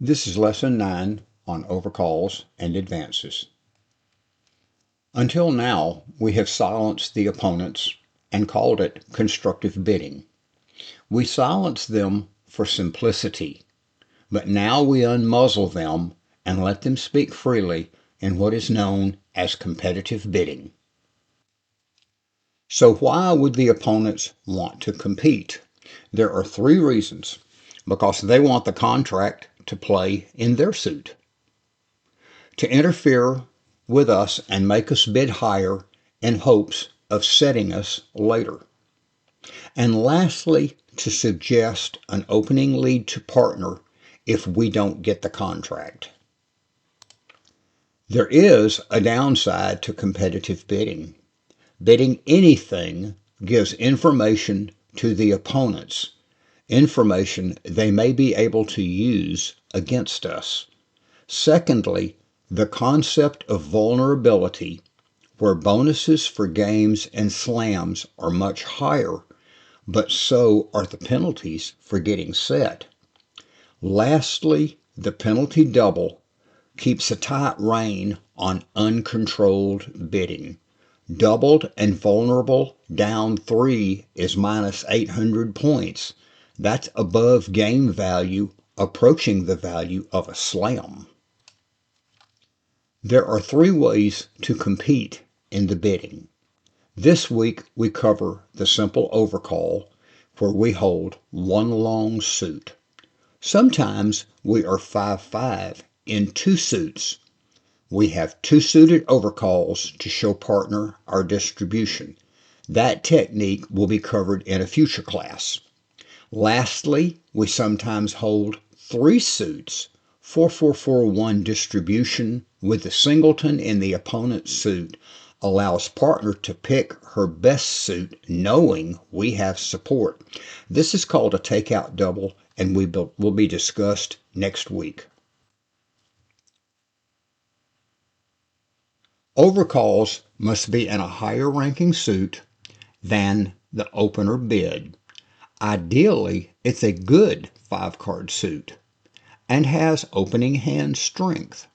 This is Lesson 9 on overcalls and advances. Until now, we have silenced the opponents and called it constructive bidding. We silence them for simplicity, but now we unmuzzle them and let them speak freely in what is known as competitive bidding. So why would the opponents want to compete? There are three reasons. Because they want the contract to play in their suit, to interfere with us and make us bid higher in hopes of setting us later. And lastly, to suggest an opening lead to partner if we don't get the contract. There is a downside to competitive bidding. Bidding anything gives information to the opponents, information they may be able to use against us. Secondly, the concept of vulnerability, where bonuses for games and slams are much higher, but so are the penalties for getting set. Lastly, the penalty double keeps a tight rein on uncontrolled bidding. Doubled and vulnerable down 3 is minus 800 points. That's above game value, approaching the value of a slam. There are three ways to compete in the bidding. This week we cover the simple overcall, where we hold one long suit. Sometimes we are 5-5 in two suits. We have two-suited overcalls to show partner our distribution. That technique will be covered in a future class. Lastly, we sometimes hold three suits, 4-4-4-1 distribution with the singleton in the opponent's suit allows partner to pick her best suit knowing we have support. This is called a takeout double and will be discussed next week. Overcalls must be in a higher ranking suit than the opener bid. Ideally, it's a good 5-card suit and has opening hand strength.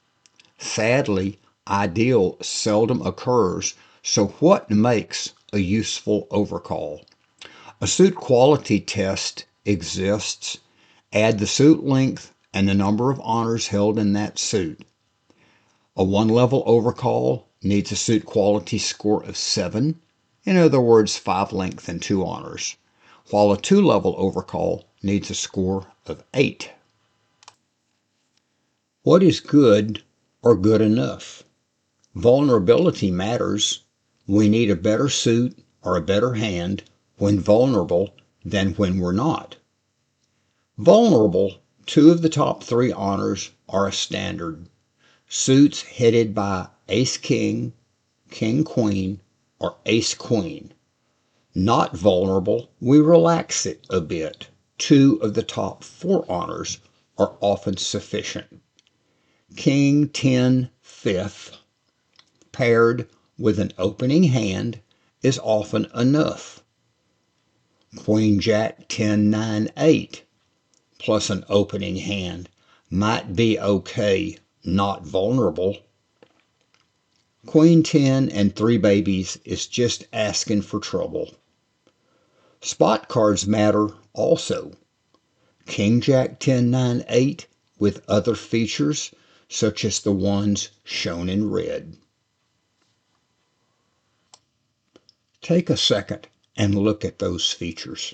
Sadly, ideal seldom occurs, so what makes a useful overcall? A suit quality test exists. Add the suit length and the number of honors held in that suit. A one-level overcall needs a suit quality score of 7, in other words, 5 length and 2 honors, while a two-level overcall needs a score of 8. What is good or good enough? Vulnerability matters. We need a better suit or a better hand when vulnerable than when we're not. Vulnerable, 2 of the top 3 honors are a standard. Suits headed by ace-king, king-queen, or ace-queen. Not vulnerable, we relax it a bit. 2 of the top 4 honors are often sufficient. King 10 fifth paired with an opening hand is often enough. Queen Jack 10 9 8 plus an opening hand might be okay, not vulnerable. Queen 10 and 3 babies is just asking for trouble. Spot cards matter also. King Jack 10 9 8 with other features such as the ones shown in red. Take a second and look at those features.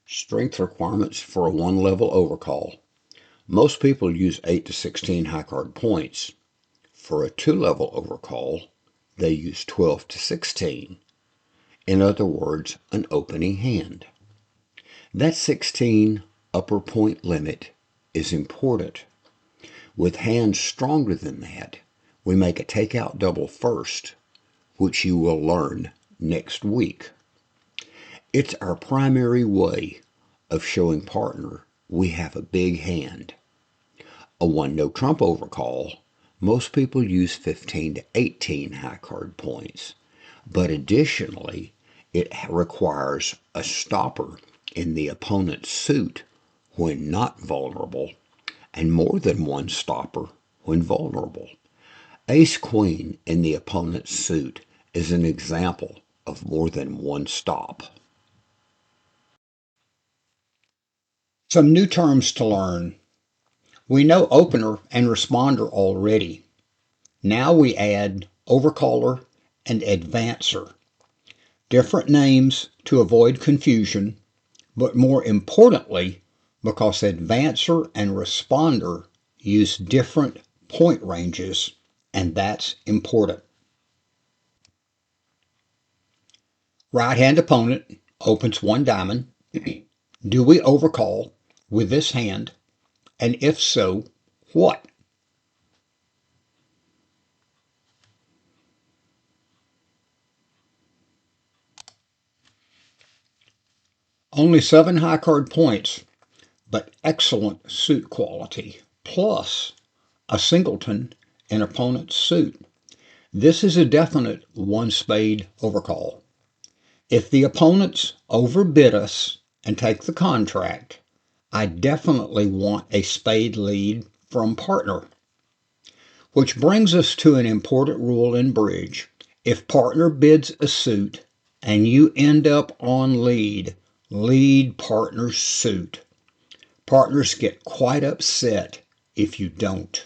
Strength requirements for a one-level overcall. Most people use 8 to 16 high card points. For a two-level overcall, they use 12 to 16. In other words, an opening hand. That 16 upper point limit is important. With hands stronger than that, we make a takeout double first, which you will learn next week. It's our primary way of showing partner we have a big hand. A one-no trump overcall, most people use 15 to 18 high card points, but additionally, it requires a stopper in the opponent's suit when not vulnerable, and more than one stopper when vulnerable. Ace-queen in the opponent's suit is an example of more than one stop. Some new terms to learn. We know opener and responder already. Now we add overcaller and advancer. Different names to avoid confusion, but more importantly, because advancer and responder use different point ranges, and that's important. Right-hand opponent opens one diamond. Do we overcall with this hand? And if so, what? Only 7 high card points, but excellent suit quality, plus a singleton in opponent's suit. This is a definite one spade overcall. If the opponents overbid us and take the contract, I definitely want a spade lead from partner. Which brings us to an important rule in bridge. If partner bids a suit and you end up on lead, lead partner's suit. Partners get quite upset if you don't.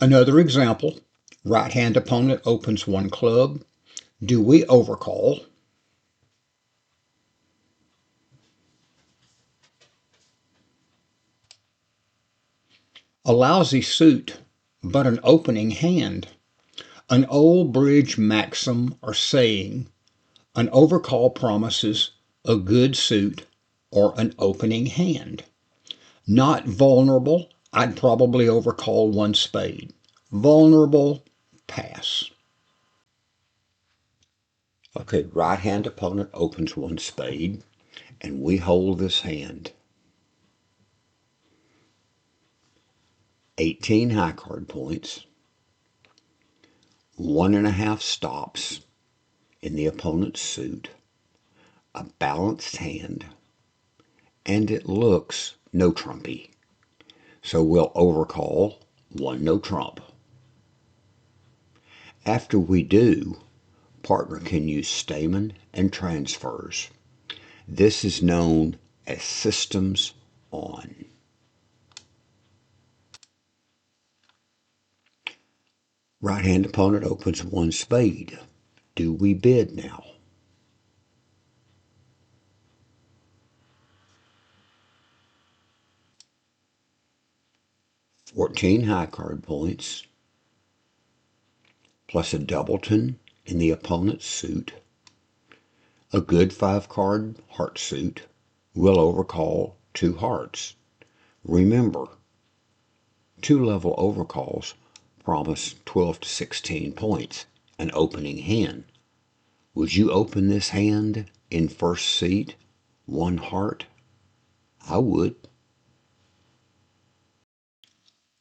Another example, right-hand opponent opens one club. Do we overcall? A lousy suit, but an opening hand. An old bridge maxim or saying, an overcall promises a good suit or an opening hand. Not vulnerable, I'd probably overcall one spade. Vulnerable, pass. Okay, right-hand opponent opens one spade, and we hold this hand. 18 high card points, 1.5 stops in the opponent's suit, a balanced hand, and it looks no trumpy. So we'll overcall one no trump. After we do, partner can use stamen and transfers. This is known as systems on. Right-hand opponent opens one spade. Do we bid now? "14 high card points, plus a doubleton in the opponent's suit, a good 5-card heart suit, will overcall 2 hearts. Remember, 2-level overcalls promise 12 to 16 points, an opening hand. Would you open this hand in first seat, 1 heart? I would.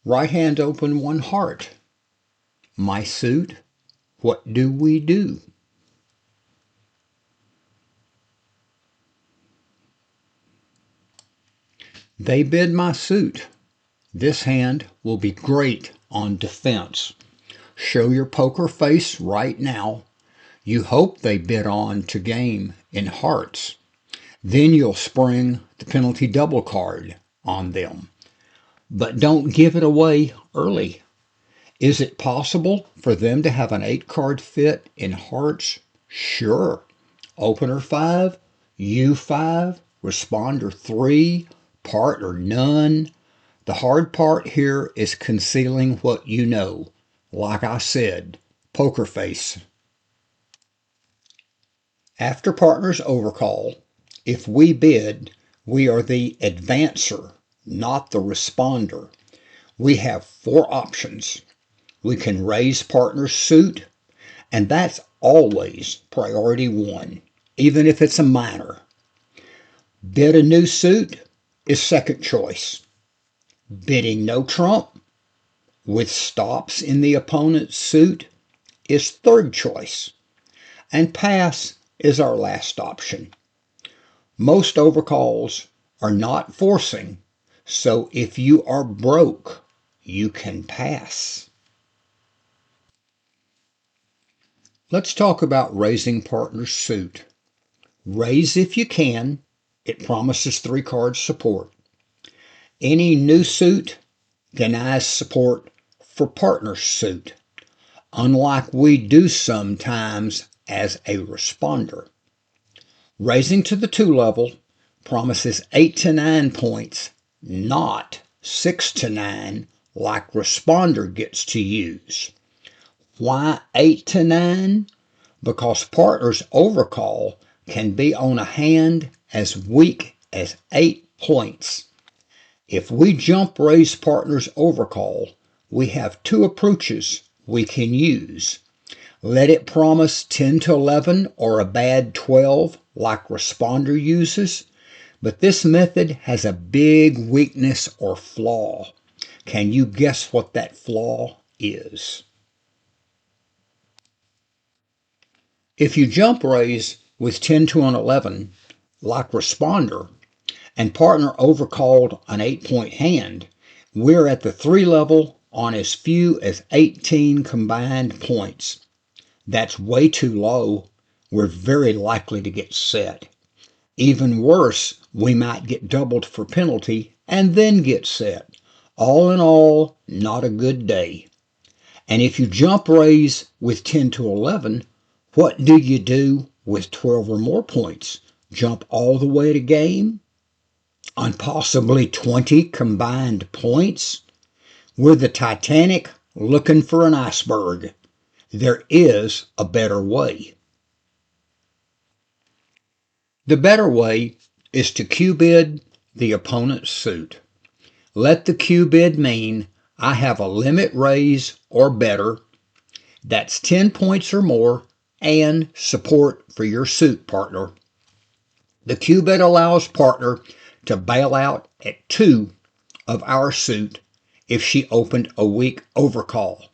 Right hand open 1 heart. My suit, what do we do? They bid my suit. This hand will be great on defense. Show your poker face right now. You hope they bid on to game in hearts. Then you'll spring the penalty double card on them. But don't give it away early. Is it possible for them to have an 8-card fit in hearts? Sure. Opener 5, you 5, responder 3, partner none. The hard part here is concealing what you know. Like I said, poker face. After partners overcall, if we bid, we are the advancer, not the responder. We have 4 options. We can raise partner's suit, and that's always priority 1, even if it's a minor. Bid a new suit is second choice. Bidding no trump with stops in the opponent's suit is third choice. And pass is our last option. Most overcalls are not forcing, so if you are broke, you can pass. Let's talk about raising partner's suit. Raise if you can. It promises 3 card support. Any new suit denies support for partner's suit, unlike we do sometimes as a responder. Raising to the 2 level promises 8 to 9 points, not 6 to 9 like responder gets to use. Why 8 to 9? Because partner's overcall can be on a hand as weak as 8 points. If we jump raise partner's overcall, we have 2 approaches we can use. Let it promise 10 to 11 or a bad 12 like responder uses, but this method has a big weakness or flaw. Can you guess what that flaw is? If you jump raise with 10 to an 11 like responder and partner overcalled an 8-point hand, we're at the 3 level on as few as 18 combined points. That's way too low. We're very likely to get set. Even worse, we might get doubled for penalty and then get set. All in all, not a good day. And if you jump raise with 10 to 11, what do you do with 12 or more points? Jump all the way to game? On possibly 20 combined points? We're the Titanic looking for an iceberg. There is a better way. The better way is to Q-bid the opponent's suit. Let the Q-bid mean I have a limit raise or better, that's 10 points or more, and support for your suit partner. The Q-bid allows partner to bail out at 2 of our suit if she opened a weak overcall,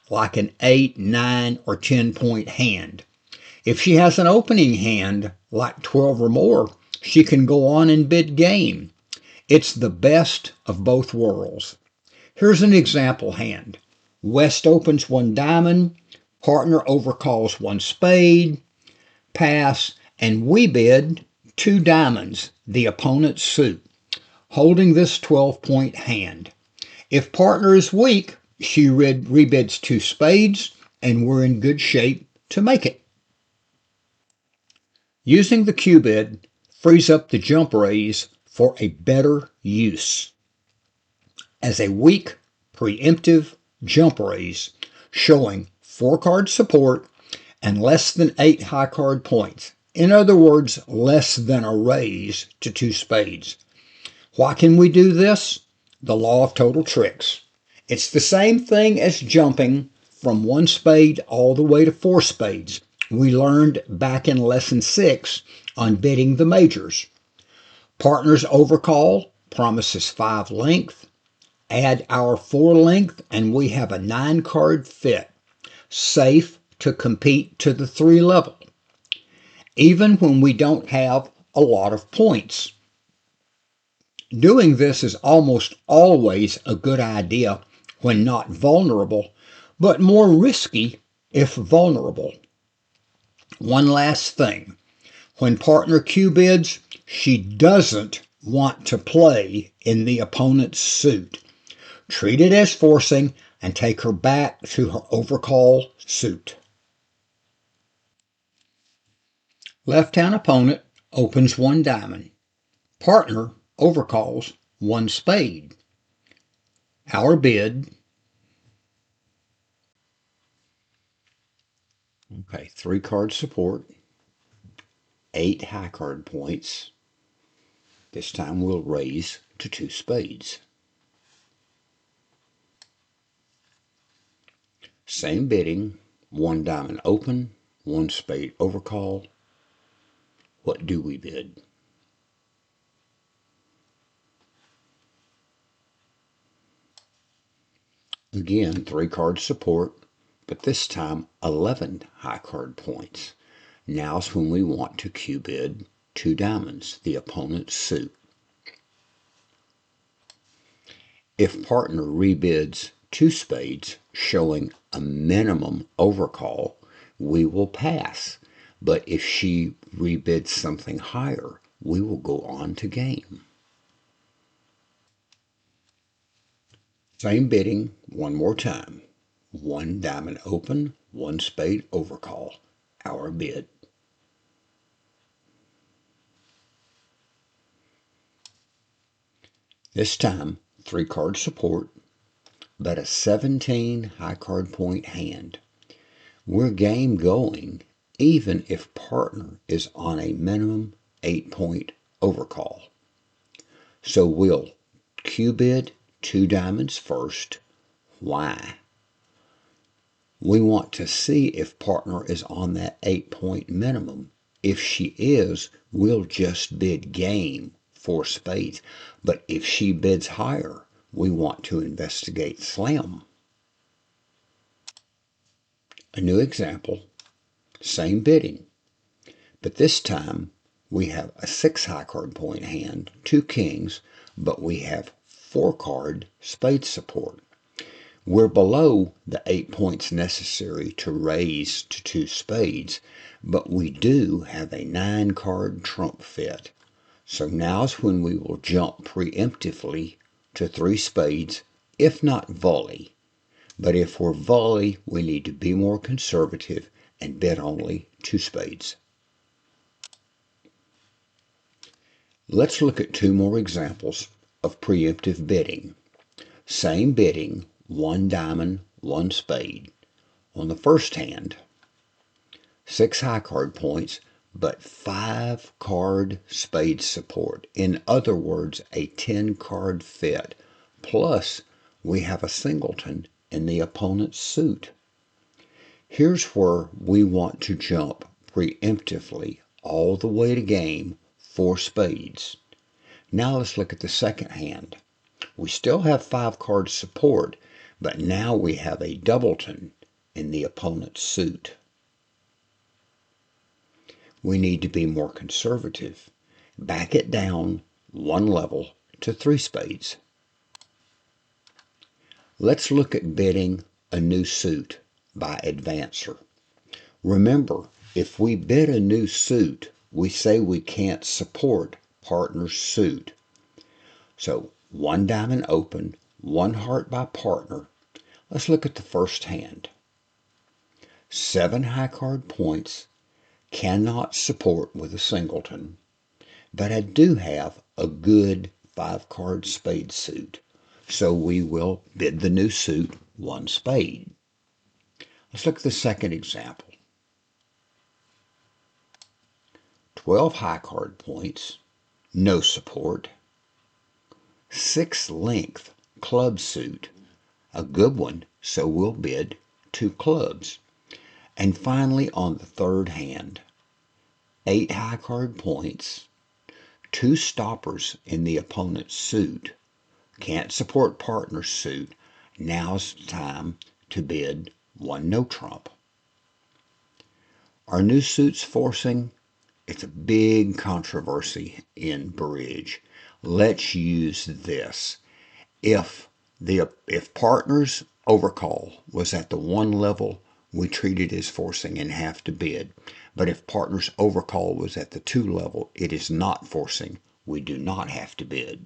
like an 8, 9, or 10-point hand. If she has an opening hand, like 12 or more, she can go on and bid game. It's the best of both worlds. Here's an example hand. West opens 1 diamond, partner overcalls 1 spade, pass, and we bid 2 diamonds, the opponent's suit, holding this 12-point hand. If partner is weak, she rebids 2 spades, and we're in good shape to make it. Using the Q-bid frees up the jump raise for a better use. As a weak, preemptive jump raise, showing 4-card support and less than 8 high card points. In other words, less than a raise to 2 spades. Why can we do this? The law of total tricks. It's the same thing as jumping from 1 spade all the way to 4 spades. We learned back in lesson 6 on bidding the majors. Partner's overcall promises 5 length. Add our 4 length and we have a 9-card fit, safe to compete to the 3 level, even when we don't have a lot of points. Doing this is almost always a good idea when not vulnerable, but more risky if vulnerable. One last thing. When partner Q-bids, she doesn't want to play in the opponent's suit. Treat it as forcing and take her back to her overcall suit. Left-hand opponent opens 1 diamond. Partner overcalls 1 spade. Our bid, 3-card support, 8 high card points. This time we'll raise to 2 spades. Same bidding, 1 diamond open, 1 spade overcall. What do we bid? Again, 3-card support, but this time 11 high card points. Now's when we want to Q-bid two diamonds, the opponent's suit. If partner rebids two spades, showing a minimum overcall, we will pass. But if she rebids something higher, we will go on to game. Same bidding one more time. One diamond open, one spade overcall. Our bid. This time, 3-card support, but a 17 high card point hand. We're game going even if partner is on a minimum 8-point overcall. So we'll Q-bid two diamonds first. Why? We want to see if partner is on that 8-point minimum. If she is, we'll just bid game, 4 spades. But if she bids higher, we want to investigate slam. A new example, same bidding, but this time we have a 6 high card point hand, 2 kings, but we have 4-card spade support. We're below the 8 points necessary to raise to 2 spades, but we do have a 9-card trump fit. So now's when we will jump preemptively to 3 spades, if not volley. But if we're volley, we need to be more conservative and bid only 2 spades. Let's look at 2 more examples of preemptive bidding. Same bidding, 1 diamond, 1 spade. On the first hand, 6 high card points, but 5-card spade support. In other words, a 10-card fit. Plus, we have a singleton in the opponent's suit. Here's where we want to jump preemptively all the way to game, 4 spades. Now let's look at the second hand. We still have 5-card support, but now we have a doubleton in the opponent's suit. We need to be more conservative. Back it down 1 level to 3 spades. Let's look at bidding a new suit by advancer. Remember, if we bid a new suit, we say we can't support partner's suit. So 1 diamond open, 1 heart by partner. Let's look at the first hand. 7 high card points, cannot support with a singleton, but I do have a good 5-card spade suit. So we will bid the new suit 1 spade. Let's look at the second example. 12 high card points, no support. 6 length club suit, a good one, so we'll bid 2 clubs. And finally on the third hand, 8 high card points, 2 stoppers in the opponent's suit, can't support partner's suit. Now's the time to bid 1 no trump. Are new suits forcing? It's a big controversy in bridge. Let's use this. If partner's overcall was at the 1 level, we treat it as forcing and have to bid. But if partner's overcall was at the 2 level, it is not forcing. We do not have to bid.